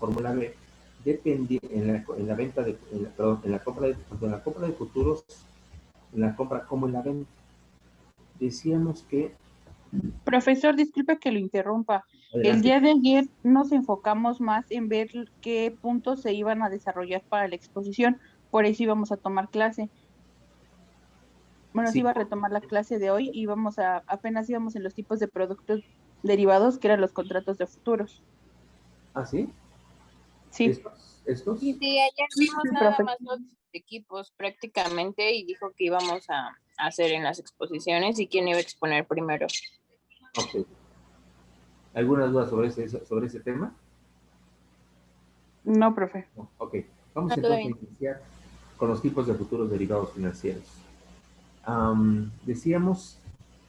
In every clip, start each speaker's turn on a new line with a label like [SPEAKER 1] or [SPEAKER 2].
[SPEAKER 1] fórmula B, depende en la venta de, perdón, en la compra de, tanto en la compra de futuros, en la compra como en la venta. Decíamos que...
[SPEAKER 2] Profesor, disculpe que lo interrumpa. El
[SPEAKER 1] Adelante.
[SPEAKER 2] día de ayer nos enfocamos más en ver qué puntos se iban a desarrollar para la exposición, por eso íbamos a tomar clase. Bueno, se
[SPEAKER 1] Sí.
[SPEAKER 2] iba a retomar la clase de hoy y apenas íbamos en los tipos de productos derivados, que eran los contratos de futuros.
[SPEAKER 1] ¿Ah, sí?
[SPEAKER 2] Sí,
[SPEAKER 1] ¿Estos?
[SPEAKER 3] Sí, ayer vimos
[SPEAKER 2] sí,
[SPEAKER 3] nada
[SPEAKER 2] profe.
[SPEAKER 3] más los equipos prácticamente y dijo que íbamos a hacer en las exposiciones y quién iba a exponer primero.
[SPEAKER 1] Ok. ¿Alguna duda sobre ese tema?
[SPEAKER 2] No, profe.
[SPEAKER 1] No. Ok. Vamos
[SPEAKER 3] No, todo
[SPEAKER 1] entonces a
[SPEAKER 3] bien.
[SPEAKER 1] iniciar con los tipos de futuros derivados financieros. Decíamos,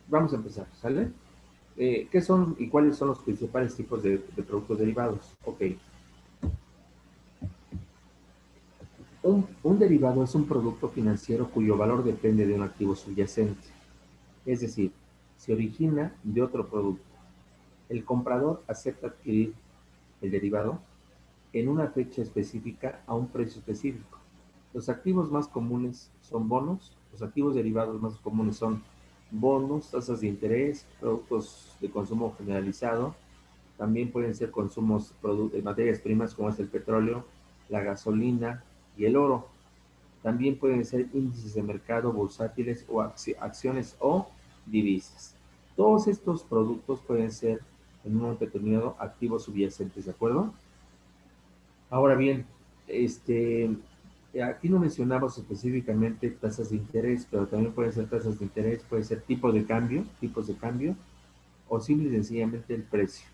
[SPEAKER 1] vamos a empezar, ¿sale? ¿Qué son y cuáles son los principales tipos de productos derivados? Ok. Un derivado es un producto financiero cuyo valor depende de un activo subyacente. Es decir, se origina de otro producto. El comprador acepta adquirir el derivado en una fecha específica a un precio específico. Los activos más comunes son bonos, los activos derivados más comunes son bonos, tasas de interés, productos de consumo generalizado, también pueden ser consumos de materias primas como es el petróleo, la gasolina y el oro. También pueden ser índices de mercado bursátiles o acciones o divisas. Todos estos productos pueden ser en un momento determinado activos subyacentes, ¿de acuerdo? Ahora bien, aquí no mencionamos específicamente tasas de interés, pero también pueden ser tasas de interés, puede ser tipos de cambio, o simple y sencillamente el precio.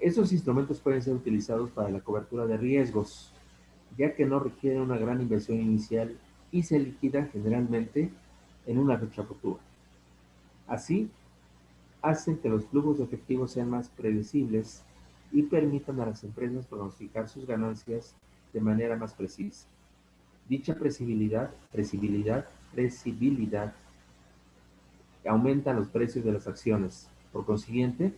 [SPEAKER 1] Esos instrumentos pueden ser utilizados para la cobertura de riesgos, ya que no requieren una gran inversión inicial y se liquidan generalmente en una fecha futura. Así, hacen que los flujos de efectivo sean más predecibles y permitan a las empresas pronosticar sus ganancias de manera más precisa. Dicha previsibilidad aumenta los precios de las acciones. Por consiguiente,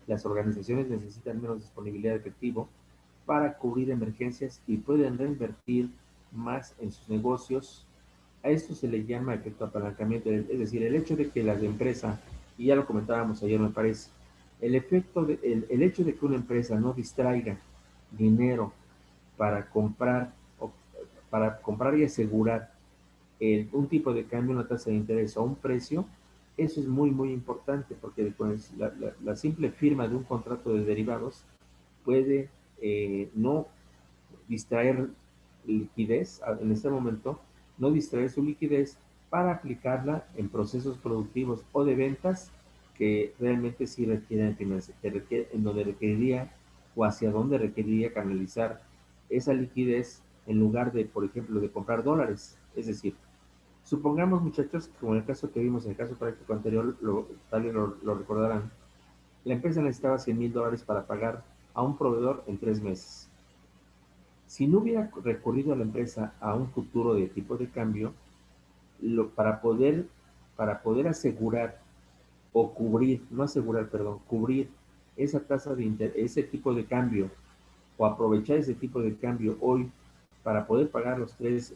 [SPEAKER 1] las organizaciones necesitan menos disponibilidad de efectivo para cubrir emergencias y pueden reinvertir más en sus negocios. A esto se le llama efecto apalancamiento, es decir, el hecho de que la empresa, y ya lo comentábamos ayer me parece, el hecho de que una empresa no distraiga dinero para comprar, para comprar y asegurar un tipo de cambio, una tasa de interés o un precio, eso es muy, muy importante porque pues, la simple firma de un contrato de derivados puede no distraer liquidez en este momento, no distraer su liquidez para aplicarla en procesos productivos o de ventas que realmente sí requieren financiación, en donde requeriría o hacia donde requeriría canalizar esa liquidez en lugar de, por ejemplo, de comprar dólares. Es decir, supongamos, muchachos, como en el caso que vimos, en el caso práctico anterior, tal vez lo recordarán, la empresa necesitaba $100,000 para pagar a un proveedor en 3 meses. Si no hubiera recurrido a la empresa a un futuro de tipo de cambio, para poder asegurar o cubrir, no asegurar, perdón, cubrir esa tasa de ese tipo de cambio o aprovechar ese tipo de cambio hoy para poder pagar los $100,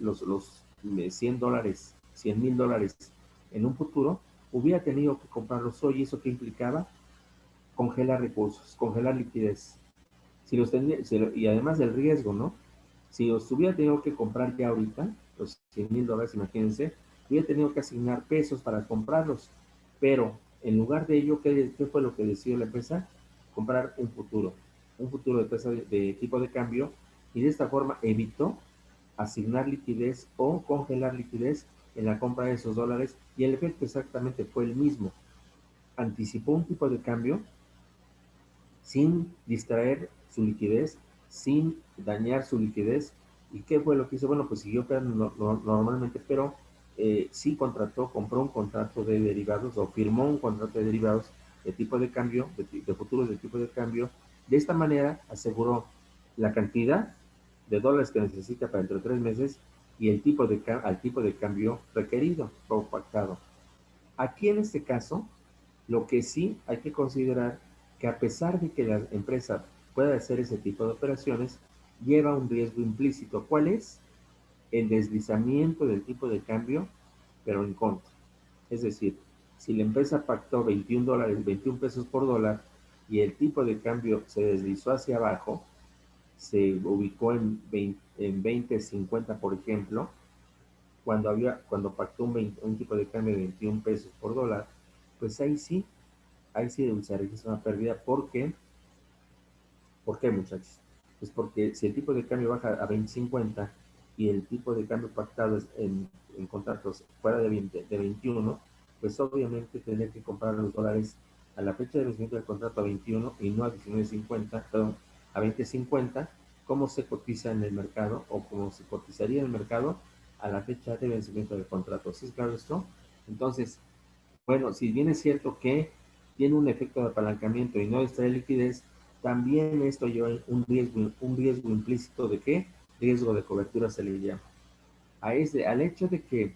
[SPEAKER 1] $100,000 en un futuro, hubiera tenido que comprarlos hoy. ¿Eso qué implicaba? Congelar recursos, congelar liquidez. Y además del riesgo, ¿no? Si los hubiera tenido que comprar ya ahorita, los $100,000, imagínense, hubiera tenido que asignar pesos para comprarlos. Pero en lugar de ello, ¿qué fue lo que decidió la empresa? Comprar un futuro de tasa de tipo de cambio, y de esta forma evitó asignar liquidez o congelar liquidez en la compra de esos dólares, y el efecto exactamente fue el mismo. Anticipó un tipo de cambio sin distraer su liquidez, sin dañar su liquidez. ¿Y qué fue lo que hizo? Bueno, pues siguió operando normalmente, pero sí compró un contrato de derivados o firmó un contrato de derivados de tipo de cambio, de futuros de tipo de cambio. De esta manera aseguró la cantidad de dólares que necesita para dentro de 3 meses y al tipo de cambio requerido o pactado. Aquí en este caso, lo que sí hay que considerar que a pesar de que la empresa pueda hacer ese tipo de operaciones, lleva un riesgo implícito. ¿Cuál es? El deslizamiento del tipo de cambio, pero en contra. Es decir, si la empresa pactó 21 dólares, 21 pesos por dólar, y el tipo de cambio se deslizó hacia abajo, se ubicó en 20.50, por ejemplo, cuando pactó un tipo de cambio de 21 pesos por dólar, pues ahí sí se registra una pérdida. ¿Por qué, muchachos? Pues porque si el tipo de cambio baja a 20.50 y el tipo de cambio pactado es en contratos fuera de 21, pues obviamente tendría que comprar los dólares a la fecha de vencimiento del contrato a 21 y no a 19.50, perdón, a 20.50, como se cotiza en el mercado o como se cotizaría en el mercado a la fecha de vencimiento del contrato. ¿Sí es claro esto? Entonces, bueno, si bien es cierto que tiene un efecto de apalancamiento y no extrae liquidez, también esto lleva un riesgo implícito de ¿qué? Riesgo de cobertura se le llama. Al hecho de que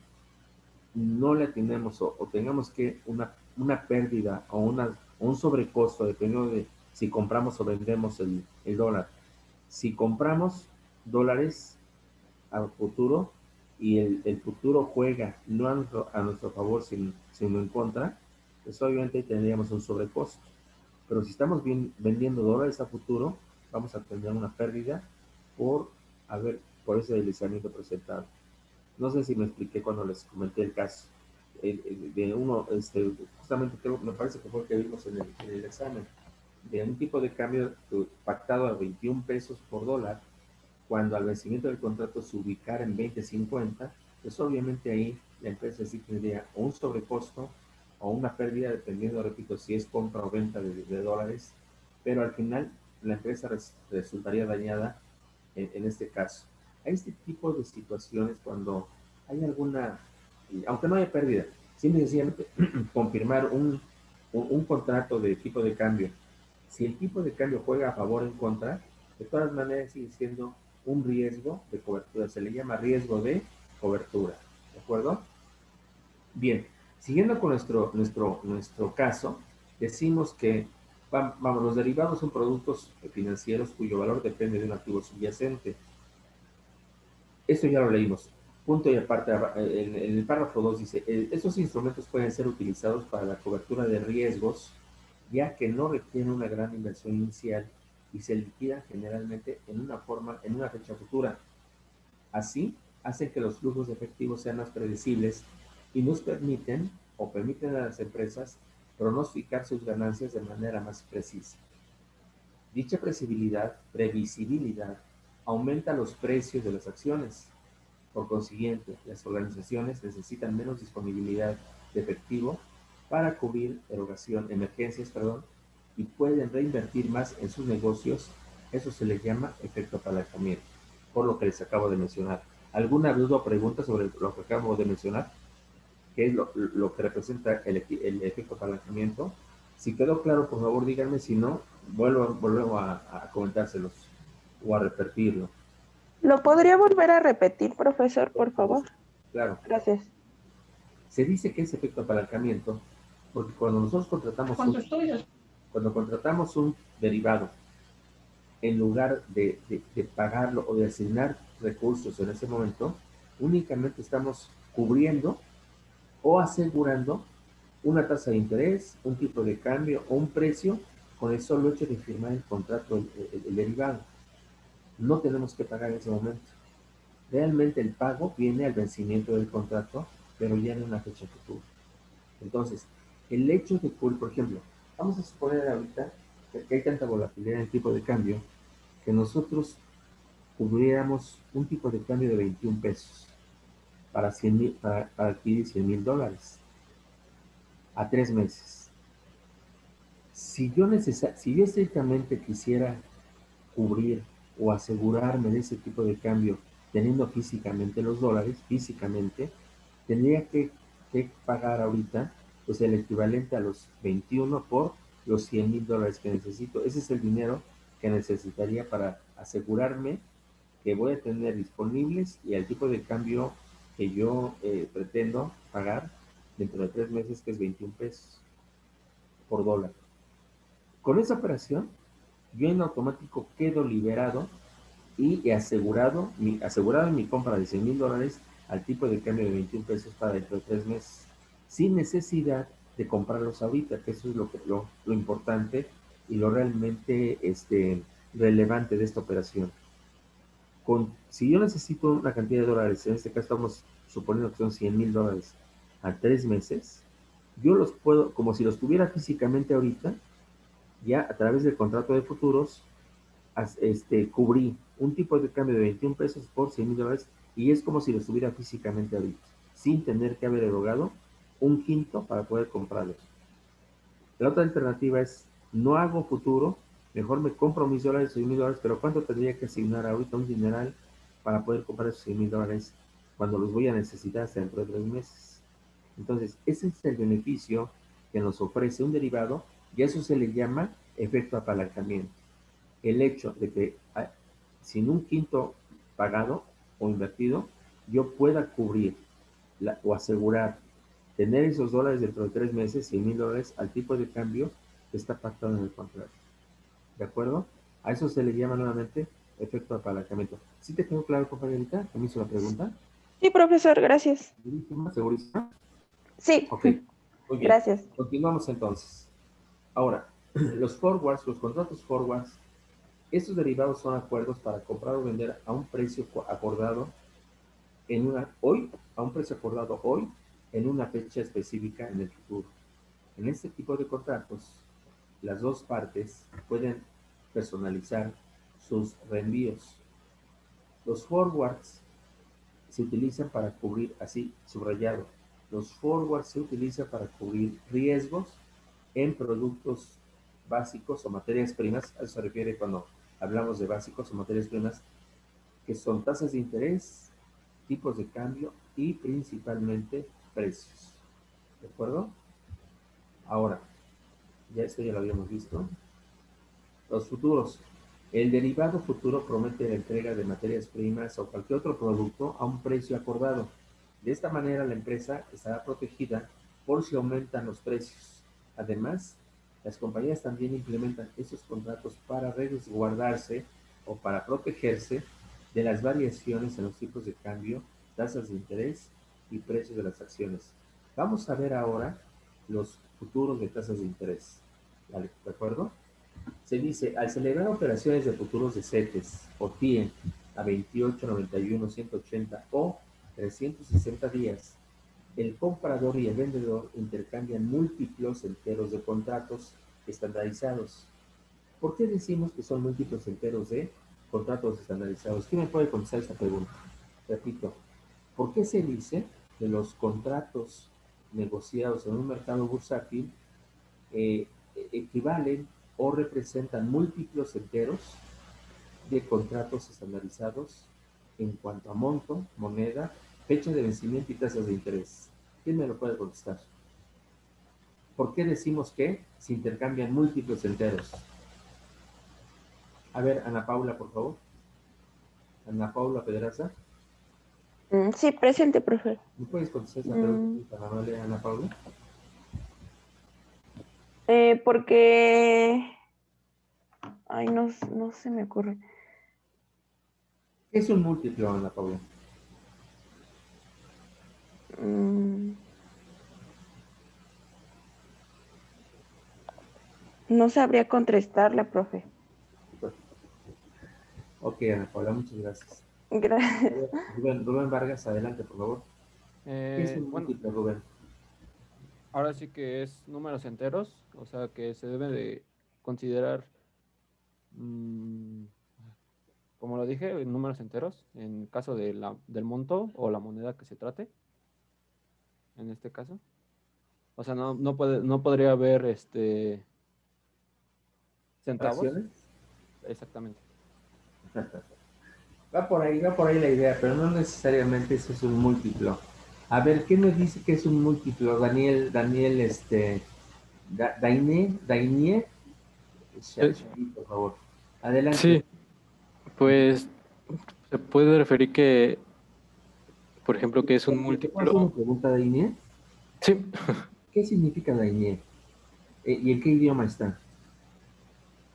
[SPEAKER 1] no le tenemos o tengamos que una pérdida o un sobrecosto, dependiendo de si compramos o vendemos el dólar. Si compramos dólares al futuro y el futuro juega no a nuestro favor, sino en contra, pues obviamente tendríamos un sobrecosto. Pero si estamos vendiendo dólares a futuro, vamos a tener una pérdida por, por ese deslizamiento presentado. No sé si me expliqué cuando les comenté el caso. De uno, justamente creo, me parece que fue el que vimos en el examen, de un tipo de cambio pactado a 21 pesos por dólar, cuando al vencimiento del contrato se ubicara en 20.50, pues obviamente ahí la empresa sí tendría un sobrecosto o una pérdida, dependiendo, repito, si es compra o venta de dólares, pero al final la empresa resultaría dañada en este caso. Hay este tipo de situaciones cuando hay alguna, aunque no haya pérdida, simple y sencillamente confirmar un contrato de tipo de cambio. Si el tipo de cambio juega a favor o en contra, de todas maneras sigue siendo un riesgo de cobertura. Se le llama riesgo de cobertura. ¿De acuerdo? Bien, siguiendo con nuestro caso, decimos que vamos, los derivados son productos financieros cuyo valor depende de un activo subyacente. Esto ya lo leímos. Punto y aparte, en el párrafo 2 dice, estos instrumentos pueden ser utilizados para la cobertura de riesgos, ya que no requieren una gran inversión inicial y se liquidan generalmente en una fecha futura. Así, hacen que los flujos de efectivo sean más predecibles y nos permiten a las empresas pronosticar sus ganancias de manera más precisa. Dicha previsibilidad aumenta los precios de las acciones. Por consiguiente, las organizaciones necesitan menos disponibilidad de efectivo para cubrir emergencias, y pueden reinvertir más en sus negocios. Eso se les llama efecto apalancamiento, por lo que les acabo de mencionar. ¿Alguna duda o pregunta sobre lo que acabo de mencionar? ¿Qué es lo que representa el efecto apalancamiento? Si quedó claro, por favor díganme, si no, vuelvo a comentárselos o a repetirlo.
[SPEAKER 2] ¿Lo podría volver a repetir, profesor, por favor?
[SPEAKER 1] Claro.
[SPEAKER 2] Gracias.
[SPEAKER 1] Se dice que es efecto apalancamiento porque cuando nosotros cuando contratamos un derivado, en lugar de pagarlo o de asignar recursos en ese momento, únicamente estamos cubriendo o asegurando una tasa de interés, un tipo de cambio o un precio con el solo hecho de firmar el contrato, el derivado. No tenemos que pagar en ese momento. Realmente el pago viene al vencimiento del contrato, pero ya en una fecha futura. Entonces, el hecho de, por ejemplo, vamos a suponer ahorita que hay tanta volatilidad en el tipo de cambio que nosotros cubriéramos un tipo de cambio de 21 pesos para adquirir 100 mil dólares a 3 meses. Si yo estrictamente quisiera cubrir o asegurarme de ese tipo de cambio teniendo físicamente los dólares, tendría que pagar ahorita pues el equivalente a los 21 por los 100 mil dólares que necesito. Ese es el dinero que necesitaría para asegurarme que voy a tener disponibles y el tipo de cambio que yo pretendo pagar dentro de 3 meses, que es 21 pesos por dólar. Con esa operación, yo en automático quedo liberado y asegurado en mi compra de $100,000 al tipo de cambio de 21 pesos para dentro de 3 meses, sin necesidad de comprarlos ahorita, que eso es lo importante y lo realmente relevante de esta operación. Si yo necesito una cantidad de dólares, en este caso estamos suponiendo que son $100,000 a 3 meses, yo los puedo, como si los tuviera físicamente ahorita, ya a través del contrato de futuros, cubrí un tipo de cambio de 21 pesos por $100,000 y es como si los tuviera físicamente ahorita, sin tener que haber erogado un quinto para poder comprarlos. La otra alternativa es, no hago futuro, mejor me compro mis dólares, $100,000, pero ¿cuánto tendría que asignar ahorita un dineral para poder comprar esos $100,000 cuando los voy a necesitar hasta dentro de 3 meses? Entonces, ese es el beneficio que nos ofrece un derivado y a eso se le llama efecto apalancamiento. El hecho de que sin un quinto pagado o invertido, yo pueda cubrir o asegurar tener esos dólares dentro de 3 meses, $100,000 al tipo de cambio que está pactado en el contrato. ¿De acuerdo? A eso se le llama nuevamente efecto apalancamiento. ¿Sí te quedó claro, compañerita? ¿Me hizo la pregunta?
[SPEAKER 2] Sí, profesor, gracias.
[SPEAKER 1] ¿Segurísima? ¿Segurísima?
[SPEAKER 2] Sí,
[SPEAKER 1] Ok, muy bien.
[SPEAKER 2] gracias.
[SPEAKER 1] Continuamos entonces. Ahora, los forwards, los contratos forwards, estos derivados son acuerdos para comprar o vender a un precio acordado a un precio acordado hoy en una fecha específica en el futuro. En este tipo de contratos, las dos partes pueden personalizar sus reenvíos. Los forwards se utilizan para cubrir, así subrayado, los forwards se utilizan para cubrir riesgos en productos básicos o materias primas. A eso se refiere cuando hablamos de básicos o materias primas, que son tasas de interés, tipos de cambio y principalmente precios. ¿De acuerdo? Ahora, ya esto ya lo habíamos visto. Los futuros. El derivado futuro promete la entrega de materias primas o cualquier otro producto a un precio acordado. De esta manera la empresa estará protegida por si aumentan los precios. Además, las compañías también implementan esos contratos para resguardarse o para protegerse de las variaciones en los tipos de cambio, tasas de interés y precios de las acciones. Vamos a ver ahora los futuros de tasas de interés. ¿De acuerdo? Se dice, al celebrar operaciones de futuros de CETES o TIE a 28, 91, 180 o 360 días, el comprador y el vendedor intercambian múltiplos enteros de contratos estandarizados. ¿Por qué decimos que son múltiplos enteros de contratos estandarizados? ¿Quién me puede contestar esta pregunta? Repito, ¿por qué se dice que los contratos negociados en un mercado bursátil equivalen o representan múltiplos enteros de contratos estandarizados en cuanto a monto, moneda, fecha de vencimiento y tasas de interés? ¿Quién me lo puede contestar? ¿Por qué decimos que se intercambian múltiplos enteros? A ver, Ana Paula, por favor. Ana Paula Pedraza.
[SPEAKER 2] Sí, presente, profe.
[SPEAKER 1] ¿Me puedes contestar esa pregunta, Ana Paula?
[SPEAKER 2] Porque... Ay, no, no se me ocurre.
[SPEAKER 1] ¿Qué es un múltiplo, Ana Paula?
[SPEAKER 2] No sabría contestarla, profe.
[SPEAKER 1] Ok, Ana Paula, muchas gracias.
[SPEAKER 2] Gracias.
[SPEAKER 1] Rubén Vargas, adelante, por favor. ¿Qué es un
[SPEAKER 4] Bueno,
[SPEAKER 1] múltiplo, Rubén?
[SPEAKER 4] ahora sí que es números enteros, o sea que se debe de considerar, como lo dije, números enteros, en caso de del monto o la moneda que se trate, en este caso. O sea, no podría haber centavos,
[SPEAKER 1] ¿Fracciones?
[SPEAKER 4] exactamente.
[SPEAKER 1] Va por ahí la idea, pero no necesariamente eso es un múltiplo. A ver, ¿qué nos dice que es un múltiplo? Daniel, Dainier, por favor. Adelante.
[SPEAKER 5] Sí, pues se puede referir que, por ejemplo, que es un
[SPEAKER 1] ¿Te puedo hacer una
[SPEAKER 5] múltiplo.
[SPEAKER 1] pregunta, Dainier?
[SPEAKER 5] Sí,
[SPEAKER 1] ¿Qué significa Dainier? ¿Y en qué idioma está?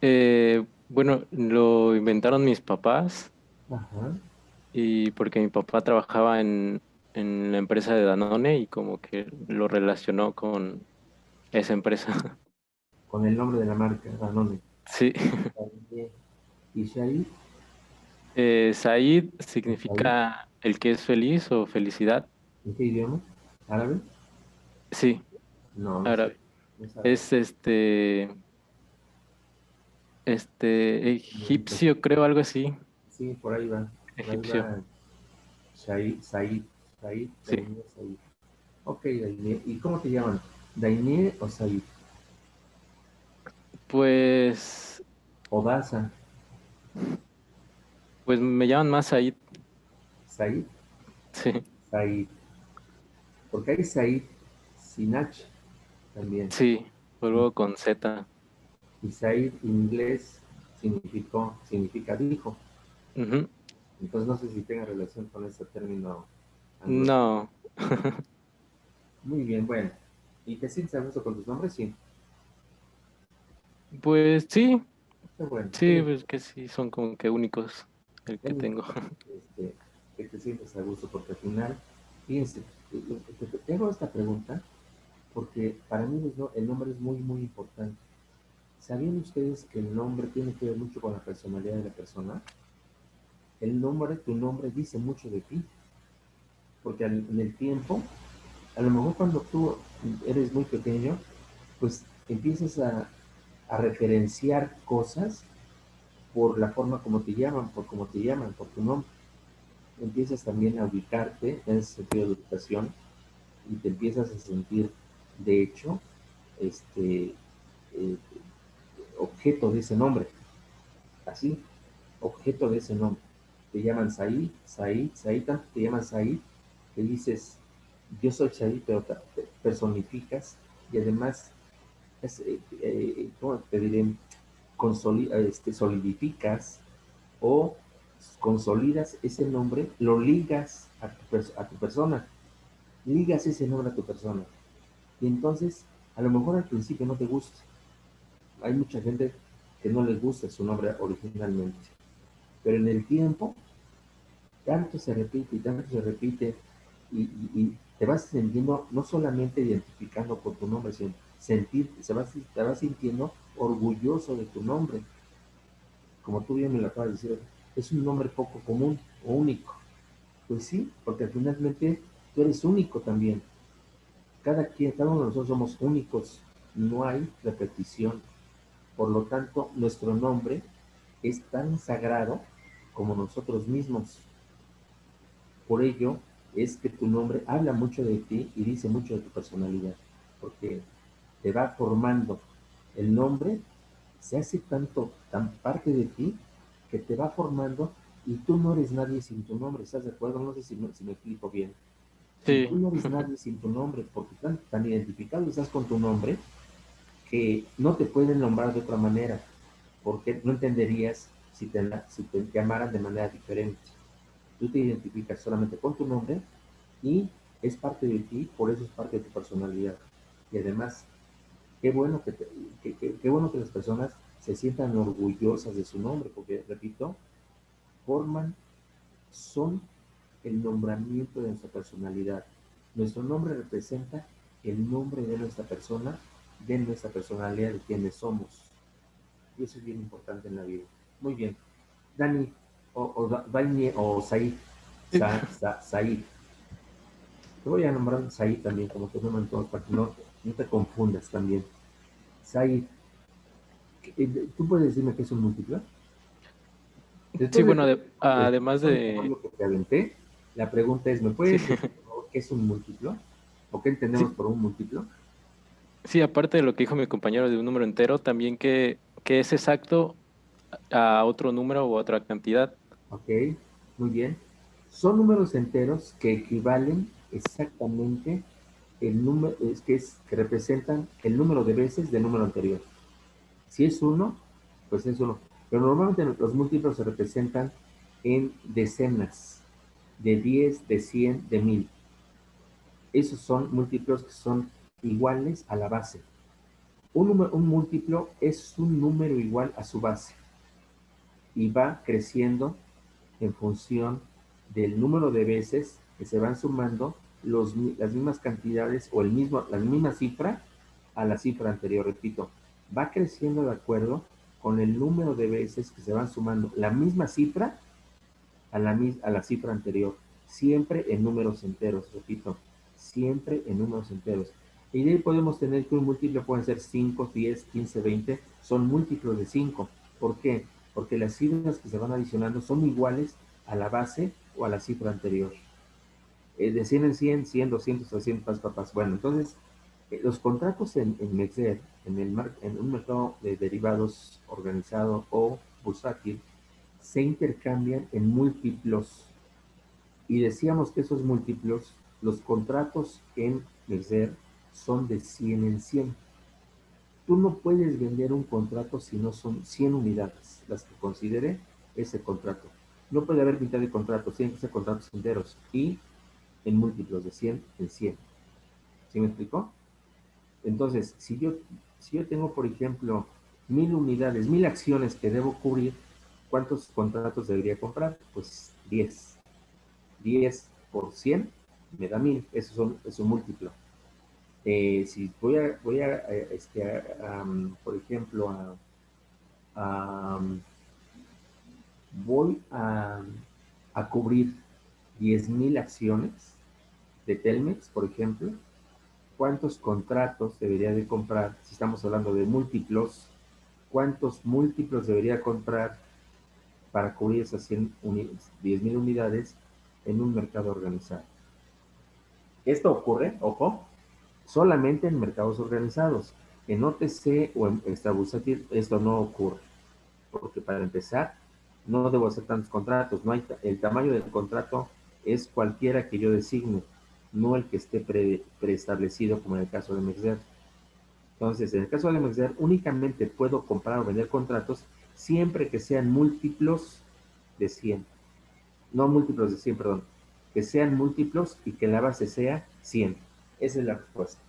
[SPEAKER 5] Bueno, lo inventaron mis papás
[SPEAKER 1] Ajá.
[SPEAKER 5] y porque mi papá trabajaba en la empresa de Danone y como que lo relacionó con esa empresa.
[SPEAKER 1] Con el nombre de la marca, Danone.
[SPEAKER 5] Sí.
[SPEAKER 1] Dainie. Y Shai,
[SPEAKER 5] Said
[SPEAKER 1] Said,
[SPEAKER 5] significa el que es feliz o felicidad.
[SPEAKER 1] ¿en qué idioma? ¿Árabe?
[SPEAKER 5] Sí,
[SPEAKER 1] No, no sé.
[SPEAKER 5] árabe.
[SPEAKER 1] No es árabe.
[SPEAKER 5] Es
[SPEAKER 1] Pues,
[SPEAKER 5] egipcio, creo, algo así.
[SPEAKER 1] sí, por ahí va. Por ahí
[SPEAKER 5] Egipcio,
[SPEAKER 1] va Shai, Said, Said,
[SPEAKER 5] sí.
[SPEAKER 1] Dainie, Said. Ok, Dainie. ¿Y cómo te llaman? ¿Dainie o Said?
[SPEAKER 5] Pues,
[SPEAKER 1] ¿O Daza?
[SPEAKER 5] pues me llaman más Said.
[SPEAKER 1] ¿Said?
[SPEAKER 5] Sí,
[SPEAKER 1] Said. Porque hay Said sin H también.
[SPEAKER 5] sí,
[SPEAKER 1] Y,
[SPEAKER 5] luego con Z.
[SPEAKER 1] y Said en inglés significa dijo.
[SPEAKER 5] Ujú.
[SPEAKER 1] Entonces no sé si tenga relación con ese término anglosajón.
[SPEAKER 5] No,
[SPEAKER 1] Muy bien, bueno. ¿Y te sientes a gusto con tus nombres? Sí.
[SPEAKER 5] pues sí,
[SPEAKER 1] Qué bueno. Qué
[SPEAKER 5] sí,
[SPEAKER 1] bien.
[SPEAKER 5] pues que sí, son como que únicos el
[SPEAKER 1] Qué
[SPEAKER 5] que
[SPEAKER 1] bien,
[SPEAKER 5] tengo.
[SPEAKER 1] este, que te sientes a gusto porque al final, fíjense, tengo esta pregunta porque para mí el nombre es muy, muy importante. ¿Sabían ustedes que el nombre tiene que ver mucho con la personalidad de la persona? El nombre, tu nombre dice mucho de ti, porque en el tiempo, a lo mejor cuando tú eres muy pequeño, pues empiezas a referenciar cosas por la forma como te llaman, por cómo te llaman, por tu nombre. Empiezas también a ubicarte en ese sentido de educación y te empiezas a sentir, de hecho, este, eh, objeto de ese nombre, así, objeto de ese nombre. Te llaman Said, Said, Said, tanto te llaman Said que dices, yo soy Said, pero te personificas y además, ¿cómo te diré? Solidificas o consolidas ese nombre, lo ligas a tu persona, ligas ese nombre a tu persona. Y entonces, a lo mejor al principio no te gusta. Hay mucha gente que no les gusta su nombre originalmente. Pero en el tiempo, tanto se repite y tanto se repite y te vas sintiendo, no solamente identificando por tu nombre, sino te vas sintiendo orgulloso de tu nombre. Como tú bien me lo acabas de decir, es un nombre poco común o único. Pues sí, porque finalmente tú eres único también. Cada uno de nosotros somos únicos, no hay repetición. Por lo tanto, nuestro nombre es tan sagrado como nosotros mismos. Por ello es que tu nombre habla mucho de ti y dice mucho de tu personalidad, porque te va formando. El nombre se hace tan parte de ti que te va formando y tú no eres nadie sin tu nombre, ¿estás de acuerdo? No sé si me explico bien. Y
[SPEAKER 5] Sí,
[SPEAKER 1] tú no eres nadie sin tu nombre, porque tan identificado estás con tu nombre que no te pueden nombrar de otra manera, porque no entenderías si te llamaran de manera diferente. Tú te identificas solamente con tu nombre y es parte de ti, por eso es parte de tu personalidad. Y además, qué bueno qué bueno que las personas se sientan orgullosas de su nombre, porque, repito, forman, son el nombramiento de nuestra personalidad. Nuestro nombre representa el nombre de nuestra persona, de nuestra personalidad, de quienes somos. Y eso es bien importante en la vida. Muy bien. Dani, Daini o Said, Said. Te voy a nombrar Said también, como te nombran todos, para que no te confundas también. Said, ¿tú puedes decirme qué es un múltiplo?
[SPEAKER 5] sí,
[SPEAKER 1] Después de
[SPEAKER 5] bueno,
[SPEAKER 1] todo
[SPEAKER 5] además
[SPEAKER 1] el
[SPEAKER 5] de,
[SPEAKER 1] rollo que te aventé, la pregunta es, ¿me
[SPEAKER 5] sí,
[SPEAKER 1] puedes decir, por favor, qué es un múltiplo? ¿O qué entendemos
[SPEAKER 5] sí,
[SPEAKER 1] por un múltiplo?
[SPEAKER 5] sí, aparte de lo que dijo mi compañero de un número entero, también que es exacto a otro número u otra cantidad.
[SPEAKER 1] Ok, muy bien. Son números enteros que equivalen exactamente el número, que representan el número de veces del número anterior. Si es uno, pues es uno. Pero normalmente los múltiplos se representan en decenas, de 10, de 100, de 1000. Esos son múltiplos que son iguales a la base. Un múltiplo es un número igual a su base y va creciendo en función del número de veces que se van sumando las mismas cantidades o la misma cifra a la cifra anterior. Repito, va creciendo de acuerdo con el número de veces que se van sumando la misma cifra a la cifra anterior, siempre en números enteros, repito, siempre en números enteros. Y de ahí podemos tener que un múltiplo pueden ser 5, 10, 15, 20, son múltiplos de 5. ¿Por qué? Porque las cifras que se van adicionando son iguales a la base o a la cifra anterior. De 100 en 100, 100, 200, 300, papás. Bueno, entonces, los contratos en Mexer, en un mercado de derivados organizado o bursátil, se intercambian en múltiplos. Y decíamos que esos múltiplos, los contratos en Mexer son de 100 en 100. Tú no puedes vender un contrato si no son 100 unidades las que considere ese contrato. No puede haber mitad de contratos, tienen que ser contratos enteros y en múltiplos de 100 en 100. ¿Sí me explicó? Entonces, si yo tengo, por ejemplo, 1000 unidades, 1000 acciones que debo cubrir, ¿cuántos contratos debería comprar? Pues 10. 10 por 100 me da 1000. Eso es un múltiplo. Si por ejemplo, voy a cubrir 10,000 acciones de Telmex, por ejemplo, ¿cuántos contratos debería de comprar? Si estamos hablando de múltiplos, ¿cuántos múltiplos debería comprar para cubrir esas 10,000 unidades en un mercado organizado? Esto ocurre, ojo, solamente en mercados organizados. En OTC o en esta bursátil esto no ocurre, porque para empezar no debo hacer tantos contratos. No hay, el tamaño del contrato es cualquiera que yo designe, no el que esté preestablecido como en el caso de Mexer. Entonces, en el caso de Mexer, únicamente puedo comprar o vender contratos siempre que sean múltiplos de 100. No múltiplos de 100, perdón. Que sean múltiplos y que la base sea 100. Esa es la respuesta.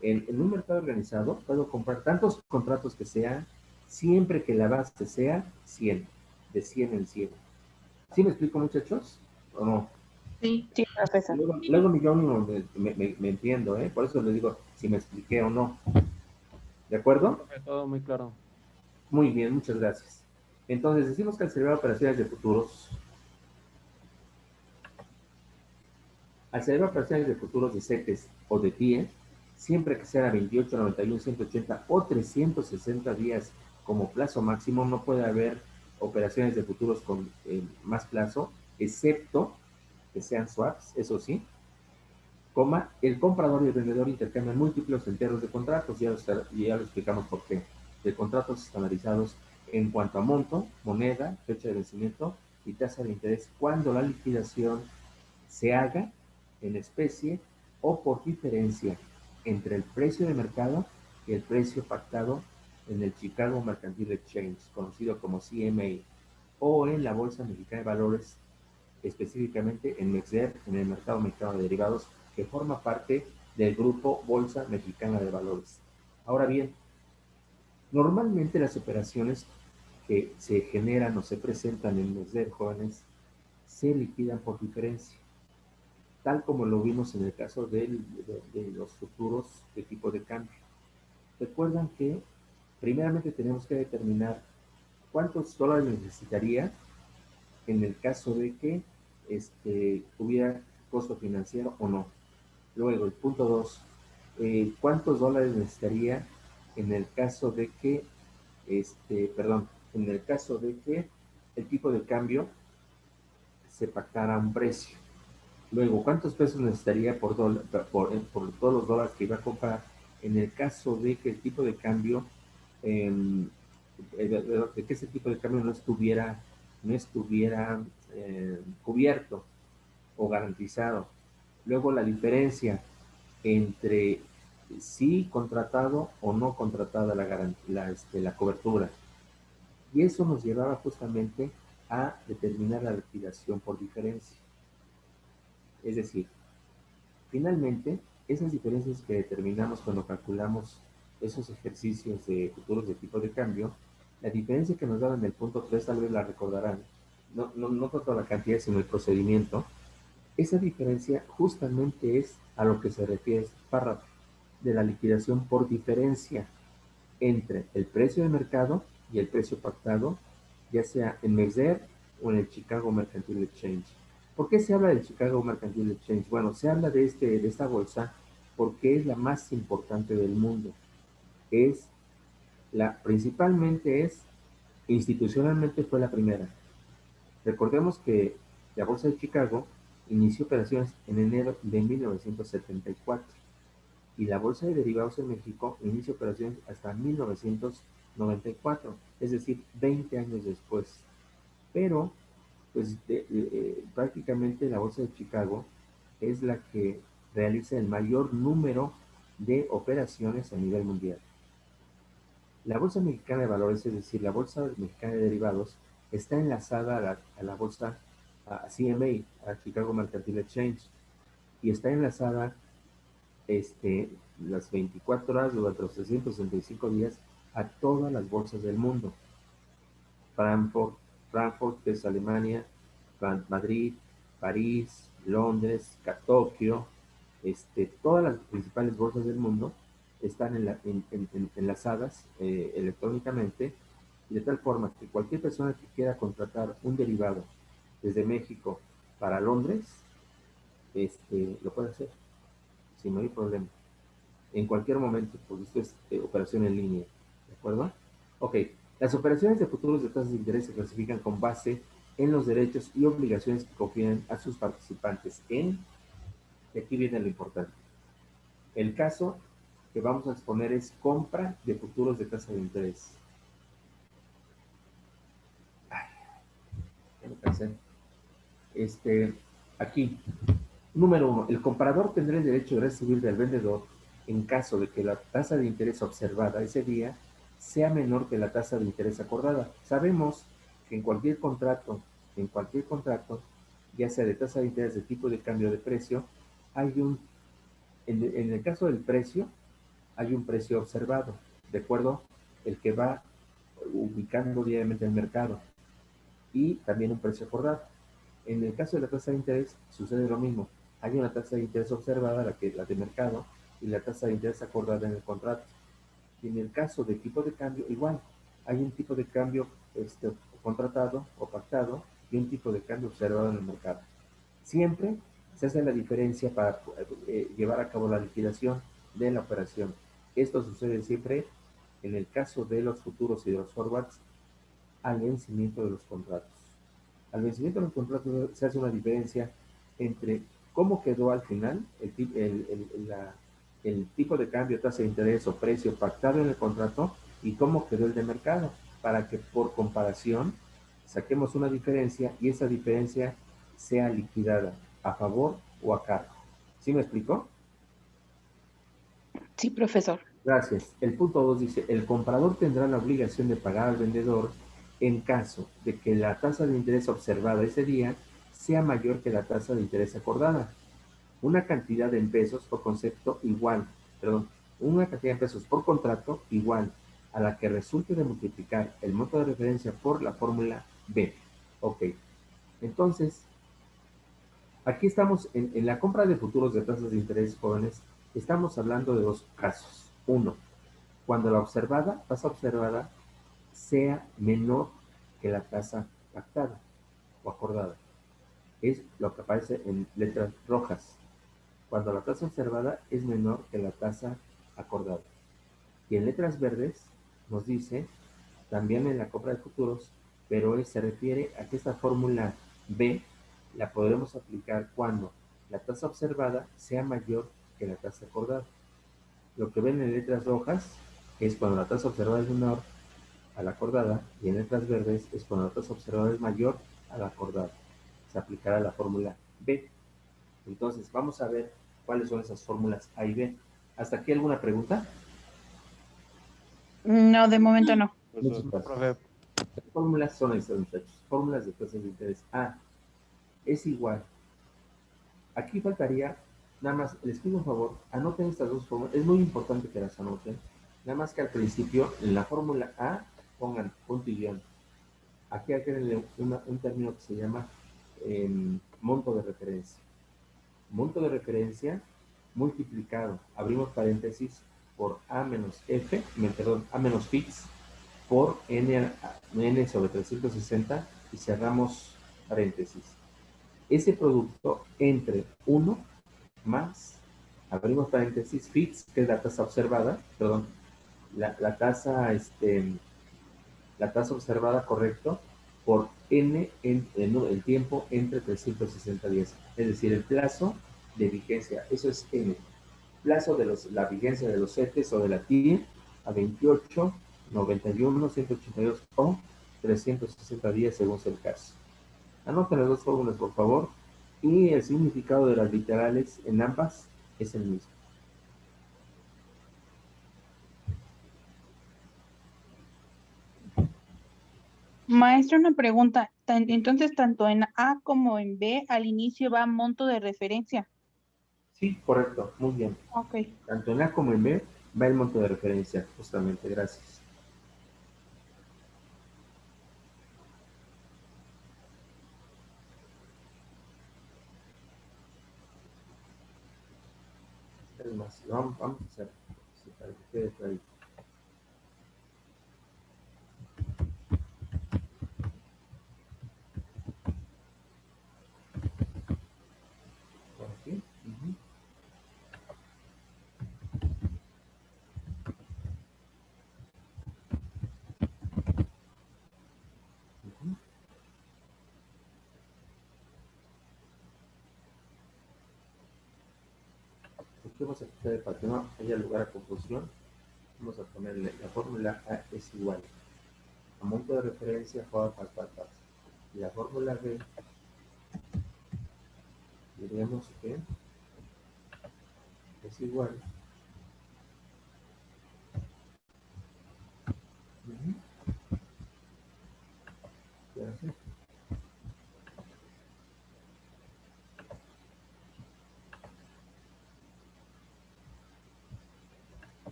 [SPEAKER 1] En un mercado organizado puedo comprar tantos contratos que sean siempre que la base sea 100. De 100 en 100. ¿Sí me explico, muchachos? ¿O no?
[SPEAKER 2] Sí, profesor.
[SPEAKER 1] Luego yo no me entiendo, ¿eh? Por eso les digo si me expliqué o no. ¿De acuerdo?
[SPEAKER 4] Todo muy claro.
[SPEAKER 1] Muy bien, muchas gracias. Entonces, decimos que al celebrar operaciones de futuros, de CETES o de TIE, siempre que sea 28, 91, 180 o 360 días como plazo máximo, no puede haber operaciones de futuros con más plazo, excepto que sean swaps, eso sí, coma, el comprador y el vendedor intercambian múltiplos enteros de contratos, ya lo explicamos por qué, de contratos estandarizados en cuanto a monto, moneda, fecha de vencimiento y tasa de interés cuando la liquidación se haga en especie o por diferencia entre el precio de mercado y el precio pactado en el Chicago Mercantile Exchange, conocido como CME, o en la Bolsa Mexicana de Valores, específicamente en MEXDER, en el mercado mexicano de derivados, que forma parte del grupo Bolsa Mexicana de Valores. Ahora bien, normalmente las operaciones que se generan o se presentan en MEXDER, jóvenes, se liquidan por diferencia, tal como lo vimos en el caso de los futuros de tipo de cambio. Recuerdan que primeramente tenemos que determinar cuántos dólares necesitaría en el caso de que hubiera costo financiero o no. Luego, el punto 2, ¿cuántos dólares necesitaría en el caso de que, en el caso de que el tipo de cambio se pactara un precio? Luego, ¿cuántos pesos necesitaría por todos los dólares que iba a comprar en el caso de que el tipo de cambio, de que ese tipo de cambio no estuviera cubierto o garantizado? Luego, la diferencia entre sí contratado o no contratada la cobertura. Y eso nos llevaba justamente a determinar la liquidación por diferencia. Es decir, finalmente, esas diferencias que determinamos cuando calculamos esos ejercicios de futuros de tipo de cambio, la diferencia que nos daban en el punto 3, tal vez la recordarán, no tanto la cantidad, sino el procedimiento. Esa diferencia justamente es a lo que se refiere este párrafo, de la liquidación por diferencia entre el precio de mercado y el precio pactado, ya sea en MEXDER o en el Chicago Mercantile Exchange. ¿Por qué se habla del Chicago Mercantile Exchange? Bueno, se habla de esta bolsa porque es la más importante del mundo. Principalmente institucionalmente fue la primera. Recordemos que la Bolsa de Chicago inició operaciones en enero de 1974 y la Bolsa de Derivados en México inició operaciones hasta 1994, es decir, 20 años después. Pero, pues, prácticamente la Bolsa de Chicago es la que realiza el mayor número de operaciones a nivel mundial. La Bolsa Mexicana de Valores, es decir, la Bolsa Mexicana de Derivados, está enlazada a la bolsa a CMA, a Chicago Mercantile Exchange, y está enlazada las 24 horas durante los 365 días a todas las bolsas del mundo. Frankfurt, que es Alemania, Madrid, París, Londres, Tokio, todas las principales bolsas del mundo están enlazadas electrónicamente, y de tal forma que cualquier persona que quiera contratar un derivado desde México para Londres, lo puede hacer sin no hay problema, en cualquier momento, porque esto es operación en línea, ¿de acuerdo? Ok, las operaciones de futuros de tasas de interés se clasifican con base en los derechos y obligaciones que confieren a sus participantes y aquí viene lo importante. El caso que vamos a exponer es compra de futuros de tasa de interés. Ya me cansé. Aquí, número 1, el comprador tendrá el derecho de recibir del vendedor en caso de que la tasa de interés observada ese día sea menor que la tasa de interés acordada. Sabemos que en cualquier contrato, ya sea de tasa de interés, de tipo de cambio de precio, en el caso del precio, hay un precio observado, ¿de acuerdo? El que va ubicando diariamente el mercado, y también un precio acordado. En el caso de la tasa de interés sucede lo mismo. Hay una tasa de interés observada, la de mercado, y la tasa de interés acordada en el contrato. Y en el caso de tipo de cambio, igual. Hay un tipo de cambio contratado o pactado y un tipo de cambio observado en el mercado. Siempre se hace la diferencia para llevar a cabo la liquidación de la operación. Esto sucede siempre en el caso de los futuros y de los forwards al vencimiento de los contratos. Al vencimiento de los contratos se hace una diferencia entre cómo quedó al final el tipo de cambio, tasa de interés o precio pactado en el contrato y cómo quedó el de mercado, para que por comparación saquemos una diferencia y esa diferencia sea liquidada a favor o a cargo. ¿Sí me explicó?
[SPEAKER 2] Sí, profesor.
[SPEAKER 1] Gracias. El punto 2 dice, el comprador tendrá la obligación de pagar al vendedor en caso de que la tasa de interés observada ese día sea mayor que la tasa de interés acordada. Una cantidad en pesos por concepto igual, perdón, una cantidad en pesos por contrato igual a la que resulte de multiplicar el monto de referencia por la fórmula B. Ok. Entonces, aquí estamos en la compra de futuros de tasas de interés, jóvenes. Estamos hablando de dos casos. Uno, cuando la tasa observada, sea menor que la tasa pactada o acordada. Es lo que aparece en letras rojas. Cuando la tasa observada es menor que la tasa acordada. Y en letras verdes nos dice, también en la compra de futuros, pero se refiere a que esta fórmula B la podremos aplicar cuando la tasa observada sea mayor que la tasa acordada. Lo que ven en letras rojas es cuando la tasa observada es menor a la acordada, y en letras verdes es cuando la tasa observada es mayor a la acordada. Se aplicará la fórmula B. Entonces, vamos a ver cuáles son esas fórmulas A y B. ¿Hasta aquí alguna pregunta?
[SPEAKER 2] No, de momento no.
[SPEAKER 1] Muchas
[SPEAKER 4] No,
[SPEAKER 1] gracias.
[SPEAKER 4] profe.
[SPEAKER 1] Las fórmulas son estas, muchachos. Fórmulas de tasas de interés. A es igual. Aquí faltaría, nada más, les pido un favor, anoten estas dos fórmulas. Es muy importante que las anoten. Nada más que al principio, en la fórmula A, pongan punto y guión. Aquí agréguenle un término que se llama monto de referencia. Monto de referencia multiplicado, abrimos paréntesis, por A menos F, perdón, A menos fix, por N sobre 360 y cerramos paréntesis. Ese producto entre 1 más, abrimos paréntesis, fix, que es la tasa observada, perdón, la tasa observada, correcto, por N el tiempo entre 360 días, es decir, el plazo de vigencia, eso es N. Plazo de la vigencia de los CETES o de la TIE a 28, 91, 182 o 360 días según sea el caso. Anoten las dos fórmulas, por favor, y el significado de las literales en ambas es el mismo.
[SPEAKER 2] Maestro, una pregunta. Entonces, tanto en A como en B, al inicio va monto de referencia.
[SPEAKER 1] Sí, correcto, muy bien.
[SPEAKER 2] Ok.
[SPEAKER 1] Tanto en A como en B va el monto de referencia, justamente, gracias. Es más, vamos a hacer, para que quede clarito. Por aquí. Aquí vamos a quitar para que no haya lugar a confusión. Vamos a ponerle la fórmula A es igual a monto de referencia y la fórmula B diríamos que es igual así.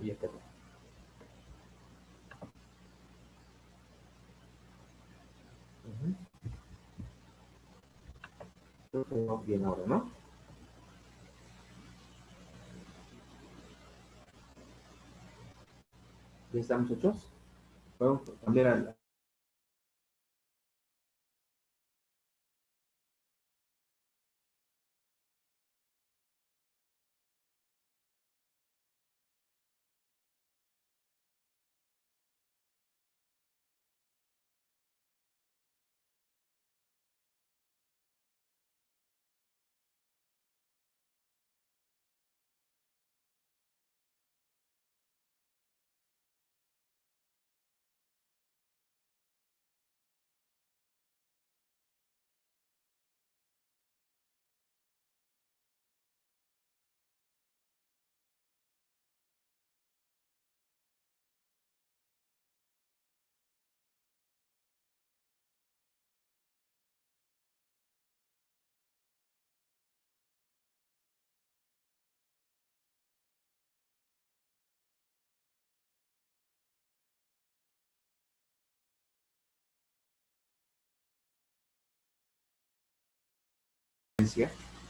[SPEAKER 1] Y ya quedó. Creo que quedó bien ahora, ¿no? ¿Ya estamos hechos? Vamos a cambiar a la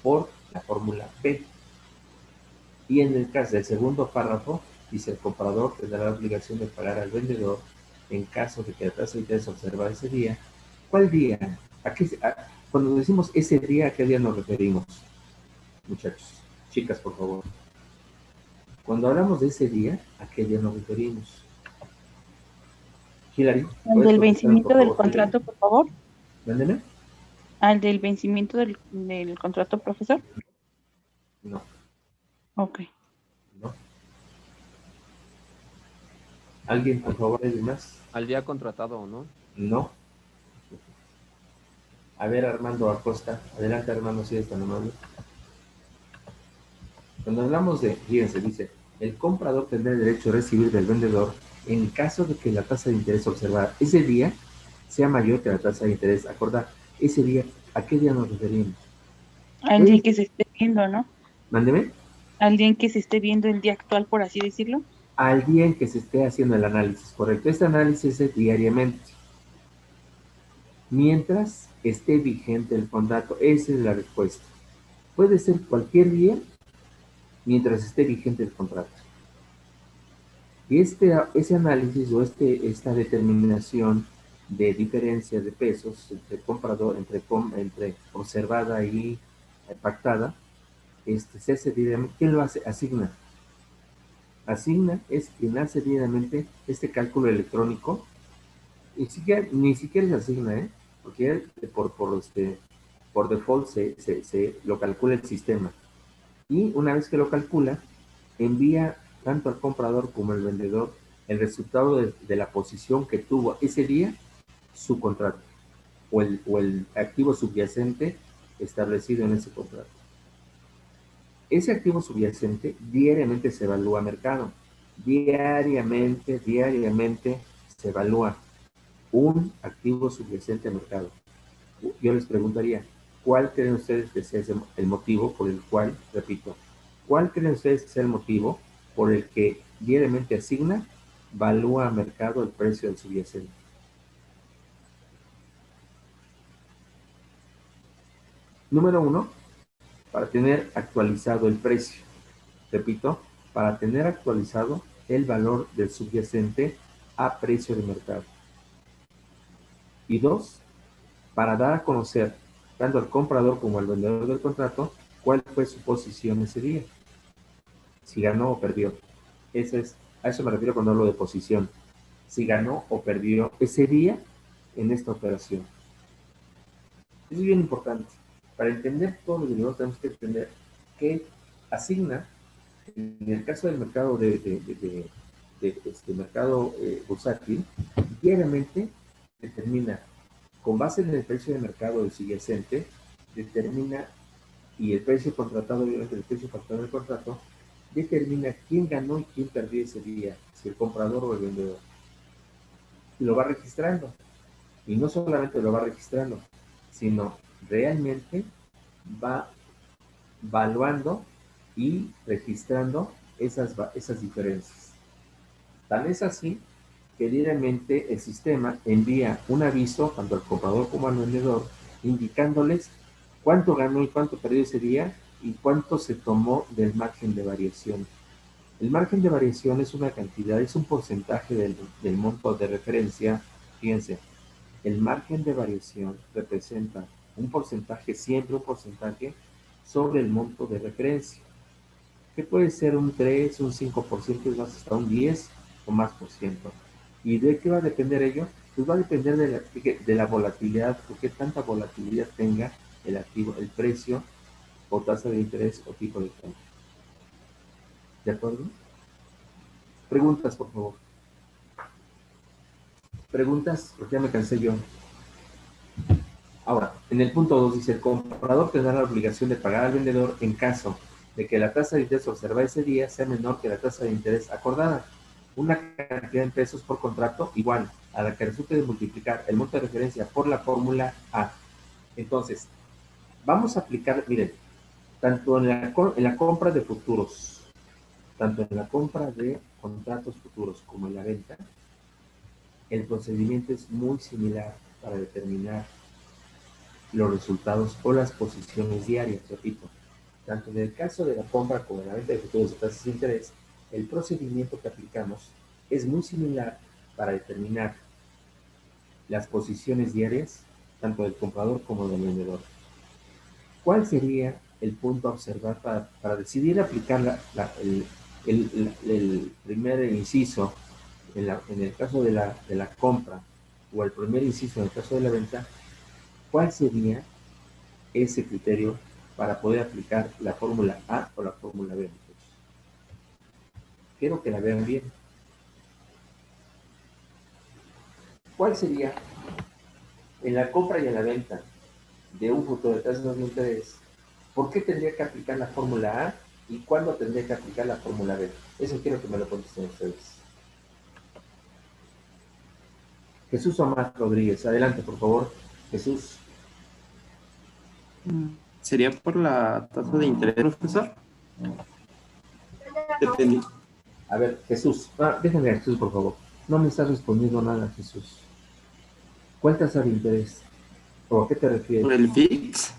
[SPEAKER 1] por la fórmula B. Y en el caso del segundo párrafo, dice el comprador tendrá la obligación de pagar al vendedor en caso de que la tasa de interés observada ese día. ¿Cuál día? Cuando decimos ese día, ¿a qué día nos referimos? Muchachos, chicas, por favor. Cuando hablamos de ese día, ¿a qué día nos referimos? Hilary,
[SPEAKER 2] Al del vencimiento del contrato, por favor.
[SPEAKER 1] Mándeme.
[SPEAKER 2] Al del vencimiento del contrato, profesor.
[SPEAKER 1] No.
[SPEAKER 2] Ok.
[SPEAKER 1] No. ¿Alguien, por favor, alguien más?
[SPEAKER 4] Al día contratado, ¿no?
[SPEAKER 1] No. A ver, Armando Acosta. Adelante, Armando, si eres tan amable. Cuando hablamos de, fíjense, dice, el comprador tendrá el derecho a recibir del vendedor en caso de que la tasa de interés observada ese día sea mayor que la tasa de interés. Acordar, ese día, ¿a qué día nos referimos?
[SPEAKER 2] Al día que se esté viendo, ¿no?
[SPEAKER 1] Mándeme.
[SPEAKER 2] Al día en que se esté viendo el día actual, por así decirlo.
[SPEAKER 1] Al día en que se esté haciendo el análisis, correcto. Este análisis es diariamente. Mientras esté vigente el contrato, esa es la respuesta. Puede ser cualquier día mientras esté vigente el contrato. Y ese análisis o esta determinación de diferencia de pesos entre comprador, entre observada y pactada, se hace diariamente. ¿Quién lo hace? Asigna. Asigna es quien hace diariamente este cálculo electrónico. Y ni siquiera se asigna, porque por default se lo calcula el sistema. Y una vez que lo calcula, envía tanto al comprador como al vendedor el resultado de la posición que tuvo ese día su contrato o el activo subyacente establecido en ese contrato. Ese activo subyacente diariamente se evalúa a mercado. Diariamente se evalúa un activo subyacente a mercado. Yo les preguntaría, ¿cuál creen ustedes que sea el motivo por el cual, repito, cuál creen ustedes que sea el motivo por el que diariamente asigna, valúa a mercado el precio del subyacente? Número 1, para tener actualizado el precio. Repito, para tener actualizado el valor del subyacente a precio de mercado. Y 2, para dar a conocer tanto al comprador como al vendedor del contrato cuál fue su posición ese día, si ganó o perdió. A eso me refiero cuando hablo de posición, si ganó o perdió ese día en esta operación. Eso es bien importante. Para entender todos los derivados tenemos que entender que asigna, en el caso del mercado mercado bursátil, diariamente determina, con base en el precio de mercado del subyacente, determina, y el precio contratado, obviamente el precio pactado del contrato, determina quién ganó y quién perdió ese día, si el comprador o el vendedor. Y lo va registrando. Y no solamente lo va registrando, sino realmente va valuando y registrando esas diferencias. Tal es así que diariamente el sistema envía un aviso tanto al comprador como al vendedor, indicándoles cuánto ganó y cuánto perdió ese día y cuánto se tomó del margen de variación. El margen de variación es una cantidad, es un porcentaje del monto de referencia. Fíjense, el margen de variación representa un porcentaje, siempre un porcentaje, sobre el monto de referencia, que puede ser un 3, un 5%, es más, hasta un 10 o más por ciento. ¿Y de qué va a depender ello? Pues va a depender de la volatilidad, o qué tanta volatilidad tenga el activo, el precio, o tasa de interés, o tipo de cambio. ¿De acuerdo? Preguntas, por favor. Preguntas, porque ya me cansé yo. Ahora, en el punto 2 dice, el comprador tendrá la obligación de pagar al vendedor en caso de que la tasa de interés observada ese día sea menor que la tasa de interés acordada. Una cantidad en pesos por contrato igual a la que resulte de multiplicar el monto de referencia por la fórmula A. Entonces, vamos a aplicar, miren, tanto en la compra de futuros, tanto en la compra de contratos futuros como en la venta, el procedimiento es muy similar para determinar los resultados o las posiciones diarias, repito. Tanto en el caso de la compra como en la venta de futuros de tasas de interés, el procedimiento que aplicamos es muy similar para determinar las posiciones diarias, tanto del comprador como del vendedor. ¿Cuál sería el punto a observar para decidir aplicar el primer inciso en el caso de la compra o el primer inciso en el caso de la venta? ¿Cuál sería ese criterio para poder aplicar la fórmula A o la fórmula B? Quiero que la vean bien. ¿Cuál sería en la compra y en la venta de un futuro de tasas de interés? ¿Por qué tendría que aplicar la fórmula A y cuándo tendría que aplicar la fórmula B? Eso quiero que me lo contesten ustedes. Jesús Omar Rodríguez, adelante por favor. Jesús.
[SPEAKER 6] ¿Sería por la tasa de interés, profesor? Depende.
[SPEAKER 1] A ver, Jesús, déjame a Jesús, por favor. No me estás respondiendo nada, Jesús. ¿Cuál tasa de interés? ¿O a qué te
[SPEAKER 6] Por
[SPEAKER 1] refieres?
[SPEAKER 6] el fix.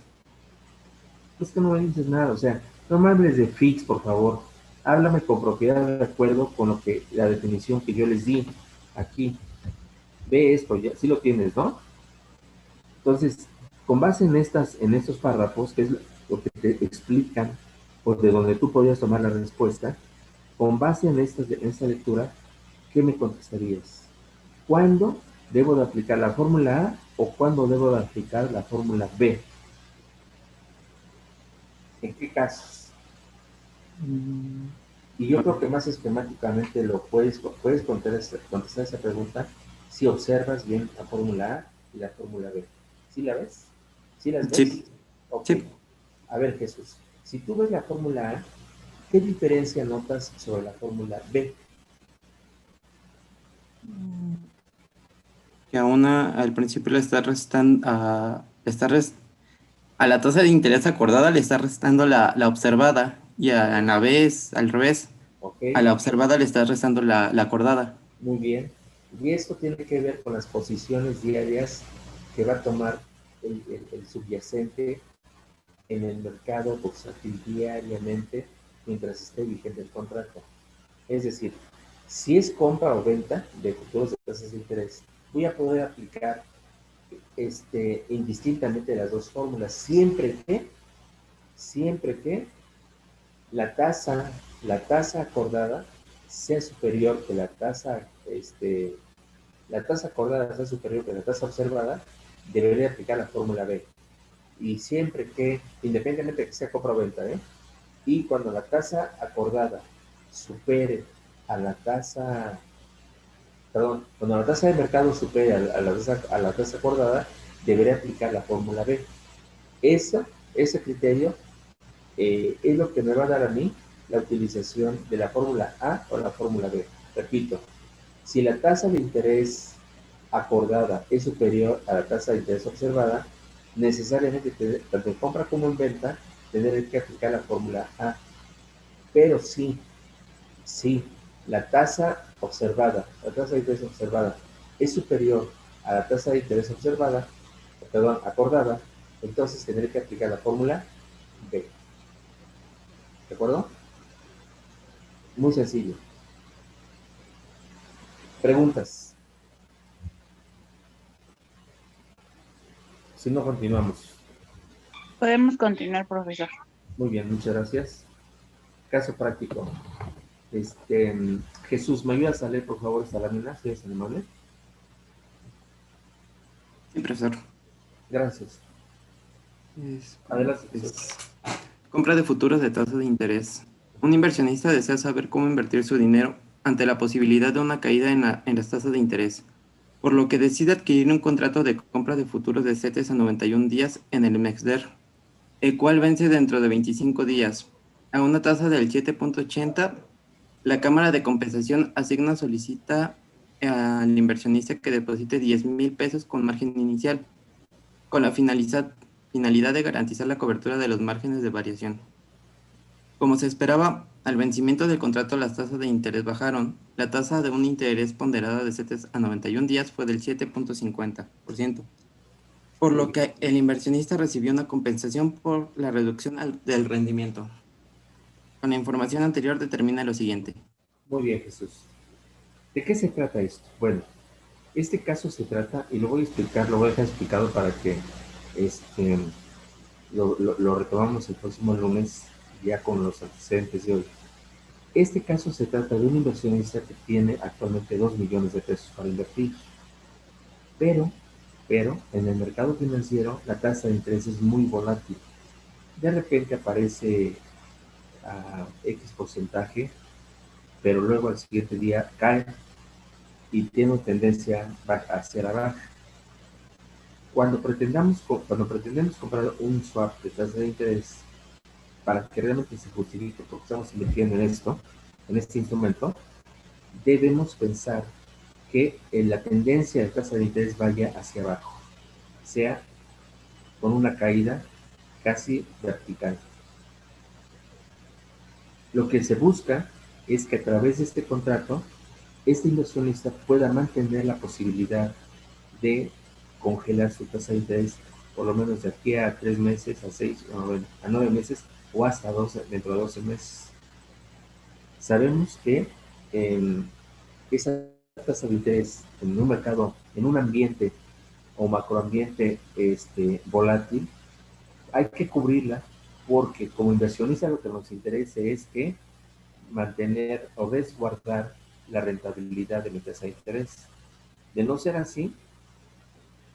[SPEAKER 1] Es que no me dices nada, o sea, no me hables de fix, por favor. Háblame con propiedad de acuerdo con lo que la definición que yo les di aquí. Ve esto, ya, sí lo tienes, ¿no? Entonces, con base en estos párrafos, que es lo que te explican, o de donde tú podrías tomar la respuesta, con base en esta lectura, ¿qué me contestarías? ¿Cuándo debo de aplicar la fórmula A o cuándo debo de aplicar la fórmula B? ¿En qué casos? Y yo creo que más esquemáticamente lo puedes contestar esa pregunta si observas bien la fórmula A y la fórmula B. ¿Sí la ves? ¿Sí las ves?
[SPEAKER 6] Sí.
[SPEAKER 1] Ok.
[SPEAKER 6] Sí.
[SPEAKER 1] A ver, Jesús, si tú ves la fórmula A, ¿qué diferencia notas sobre la fórmula B?
[SPEAKER 6] Que a una al principio le está restando a la tasa de interés acordada le está restando la observada y a la vez al revés,
[SPEAKER 1] Ok,
[SPEAKER 6] a la observada le está restando la acordada.
[SPEAKER 1] muy bien. Y esto tiene que ver con las posiciones diarias que va a tomar el subyacente en el mercado bursátil diariamente mientras esté vigente el contrato. Es decir, si es compra o venta de futuros de tasas de interés, voy a poder aplicar indistintamente las dos fórmulas, siempre que la tasa acordada sea superior que la tasa acordada sea superior que la tasa observada, debería aplicar la fórmula B. Y siempre que, independientemente de que sea compra o venta, y cuando la tasa acordada supere a la tasa, perdón, cuando la tasa de mercado supere a la tasa acordada, debería aplicar la fórmula B. Ese criterio es lo que me va a dar a mí la utilización de la fórmula A o la fórmula B. Repito, si la tasa de interés acordada es superior a la tasa de interés observada, necesariamente, tanto en compra como en venta, tendré que aplicar la fórmula A. Pero si la tasa observada, la tasa de interés observada es superior a la tasa de interés observada, perdón, acordada, entonces tendré que aplicar la fórmula B. ¿De acuerdo? Muy sencillo. Preguntas. Si no, continuamos.
[SPEAKER 2] Podemos continuar, profesor.
[SPEAKER 1] Muy bien, muchas gracias. Caso práctico. Jesús, ¿me ayudas a leer, por favor, esta lámina? Si eres amable.
[SPEAKER 6] Sí, profesor.
[SPEAKER 1] Gracias. Adelante, Jesús.
[SPEAKER 6] Compra de futuros de tasa de interés. Un inversionista desea saber cómo invertir su dinero ante la posibilidad de una caída en las tasas de interés, por lo que decide adquirir un contrato de compra de futuros de CETES a 91 días en el MEXDER, el cual vence dentro de 25 días. A una tasa del 7.80, la Cámara de Compensación solicita al inversionista que deposite 10,000 pesos con margen inicial, con la finalidad de garantizar la cobertura de los márgenes de variación. Como se esperaba, al vencimiento del contrato las tasas de interés bajaron. La tasa de un interés ponderada de CETES a 91 días fue del 7.50%, por lo que el inversionista recibió una compensación por la reducción del rendimiento. Con la información anterior determina lo siguiente.
[SPEAKER 1] Muy bien, Jesús. ¿De qué se trata esto? Bueno, este caso se trata, y lo voy a explicar, lo voy a dejar explicado para que lo retomamos el próximo lunes ya con los antecedentes de hoy. Este caso se trata de un inversionista que tiene actualmente 2 millones de pesos para invertir, pero en el mercado financiero la tasa de interés es muy volátil. De repente aparece a X porcentaje, pero luego al siguiente día cae y tiene tendencia hacia la baja. Cuando pretendemos comprar un swap de tasa de interés para que realmente se justifique porque estamos invirtiendo en esto, en este instrumento, debemos pensar que la tendencia de tasa de interés vaya hacia abajo, sea con una caída casi vertical. Lo que se busca es que a través de este contrato, este inversionista pueda mantener la posibilidad de congelar su tasa de interés por lo menos de aquí a 3 meses, a 6, a 9 meses o hasta 12, dentro de 12 meses. Sabemos que esa tasa de interés en un mercado, en un ambiente o macroambiente volátil, hay que cubrirla porque como inversionista lo que nos interesa es que mantener o resguardar la rentabilidad de mi tasa de interés. De no ser así,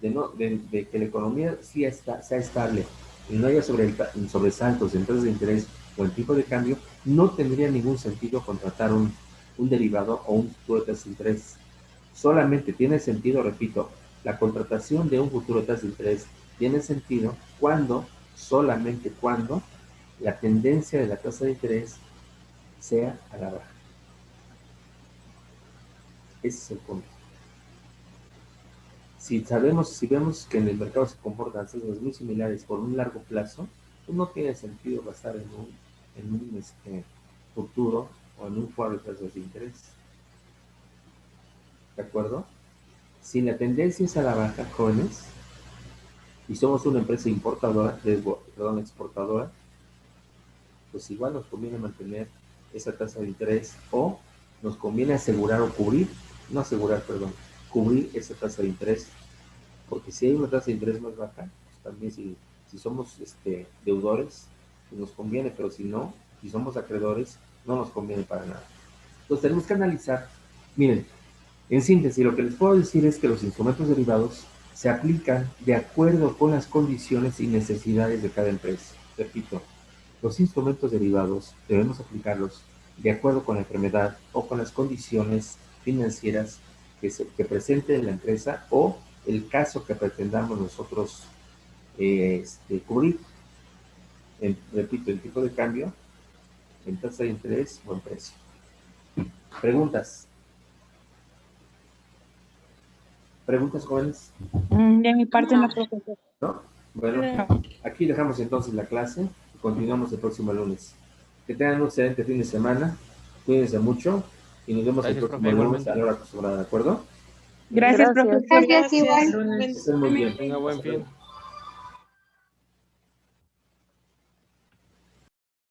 [SPEAKER 1] de que la economía sí sea estable y no haya sobresaltos en tasas de interés o en tipo de cambio, no tendría ningún sentido contratar un derivado o un futuro de tasa de interés. Solamente tiene sentido, repito, la contratación de un futuro de tasa de interés tiene sentido solamente cuando la tendencia de la tasa de interés sea a la baja. Ese es el punto. Si vemos que en el mercado se comportan tasas muy similares por un largo plazo, pues no tiene sentido gastar en un futuro o en un forward de tasas de interés. ¿De acuerdo? Si la tendencia es a la baja, jóvenes, y somos una empresa exportadora, pues igual nos conviene mantener esa tasa de interés o nos conviene cubrir esa tasa de interés, porque si hay una tasa de interés más baja, pues también si somos deudores, pues nos conviene, pero si somos acreedores, no nos conviene para nada. Entonces tenemos que analizar, miren, en síntesis, lo que les puedo decir es que los instrumentos derivados se aplican de acuerdo con las condiciones y necesidades de cada empresa. Repito, los instrumentos derivados debemos aplicarlos de acuerdo con la enfermedad o con las condiciones financieras que presente la empresa o el caso que pretendamos nosotros cubrir. Repito, el tipo de cambio, en tasa de interés o en precio. ¿Preguntas? ¿Preguntas, jóvenes?
[SPEAKER 2] De mi parte no, profesor.
[SPEAKER 1] ¿No? Bueno, aquí dejamos entonces la clase y continuamos el próximo lunes. Que tengan un excelente fin de semana, cuídense mucho y nos vemos el próximo lunes a la hora acostumbrada, ¿de acuerdo?
[SPEAKER 2] Gracias, profesor.
[SPEAKER 7] Gracias, igual.
[SPEAKER 1] Que estén muy bien.
[SPEAKER 4] Tenga buen fin.